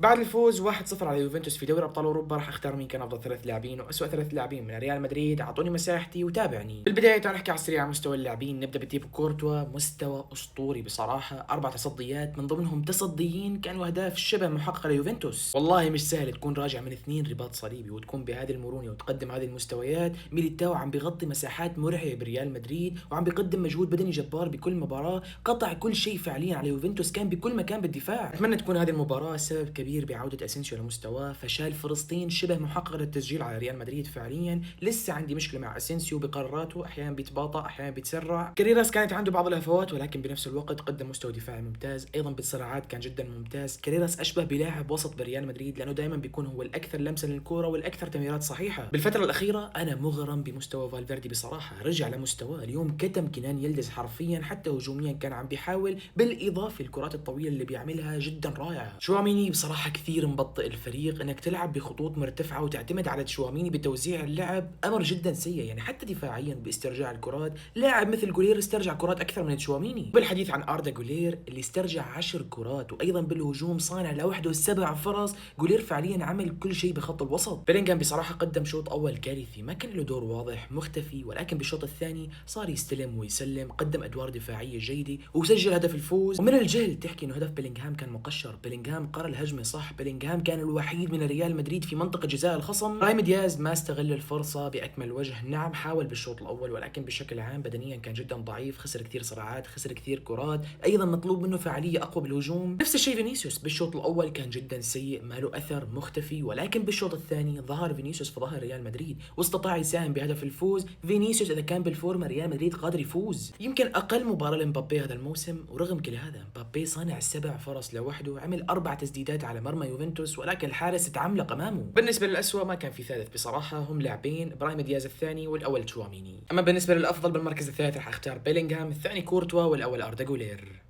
بعد الفوز 1-0 على يوفنتوس في دوري ابطال اوروبا راح اختار مين كان افضل ثلاث لاعبين واسوء ثلاث لاعبين من ريال مدريد. اعطوني مساحتي وتابعني. بالبدايه تعال نحكي على السريع عن مستوى اللاعبين. نبدا بتيبو كورتوا، مستوى اسطوري بصراحه، 4 تصديات من ضمنهم تصديين كانوا اهداف شبه محققه ليوفنتوس. والله مش سهل تكون راجع من 2 رباط صليبي وتكون بهذه المرونه وتقدم هذه المستويات. ميليتاو عم بيغطي مساحات مرعبه بريال مدريد وعم بيقدم مجهود بدني جبار بكل مباراه، قطع كل شيء فعليا على يوفنتوس، كان بكل مكان بالدفاع. اتمنى تكون هذه المباراه سبب كبير بعوده اسينسيو لمستواه. فشال فلسطين شبه محقق للتسجيل على ريال مدريد فعليا. لسه عندي مشكله مع اسينسيو بقراراته، احيانا بيتباطأ احيانا بيتسرع. كاريراس كانت عنده بعض الهفوات ولكن بنفس الوقت قدم مستوى دفاعي ممتاز، ايضا بالصراعات كان جدا ممتاز. كاريراس اشبه بلاعب وسط بريال مدريد لانه دائما بيكون هو الاكثر لمسا للكوره والاكثر تمريرات صحيحه. بالفتره الاخيره انا مغرم بمستوى فالفيردي بصراحه، رجع لمستواه. اليوم كتم كنان يلدز حرفيا، حتى هجوميا كان عم بيحاول، بالاضافه للكرات الطويله اللي بيعملها جدا رائعه. شواميني بصراحه كثير مبطئ الفريق. انك تلعب بخطوط مرتفعه وتعتمد على تشواميني بتوزيع اللعب امر جدا سيء، يعني حتى دفاعيا باسترجاع الكرات لاعب مثل جولير استرجع كرات اكثر من تشواميني. بالحديث عن اردا جولير اللي استرجع 10 كرات، وايضا بالهجوم صانع لوحده 7 فرص. جولير فعليا عمل كل شيء بخط الوسط. بيلينغهام بصراحه قدم شوط اول كارثي، ما كان له دور واضح، مختفي، ولكن بالشوط الثاني صار يستلم ويسلم، قدم ادوار دفاعيه جيده وسجل هدف الفوز. ومن الجهل تحكي انه هدف بيلينغهام كان مقشر. بيلينغهام قرا الهجمه صح، بيلينغهام كان الوحيد من ريال مدريد في منطقه جزاء الخصم. برايم دياز ما استغل الفرصه باكمل وجه. نعم حاول بالشوط الاول ولكن بشكل عام بدنيا كان جدا ضعيف، خسر كثير صراعات، خسر كثير كرات، ايضا مطلوب منه فعاليه اقوى بالهجوم. نفس الشيء فينيسيوس بالشوط الاول كان جدا سيء، ما له اثر، مختفي، ولكن بالشوط الثاني ظهر فينيسيوس في ظهر ريال مدريد واستطاع يساهم بهدف الفوز. فينيسيوس اذا كان بالفورمه ريال مدريد قادر يفوز. يمكن اقل مباراه لمبابي هذا الموسم، ورغم كل هذا مبابي صنع 7 فرص لوحده، عمل 4 تسديدات على مرمى يوفنتوس ولكن الحارس تعملق امامه. بالنسبه للأسوأ ما كان في ثالث بصراحه، هم لاعبين برايم دياز الثاني والاول تشواميني. اما بالنسبه للافضل بالمركز الثالث راح اختار بيلينغهام، الثاني كورتوا، والاول اردا جولير.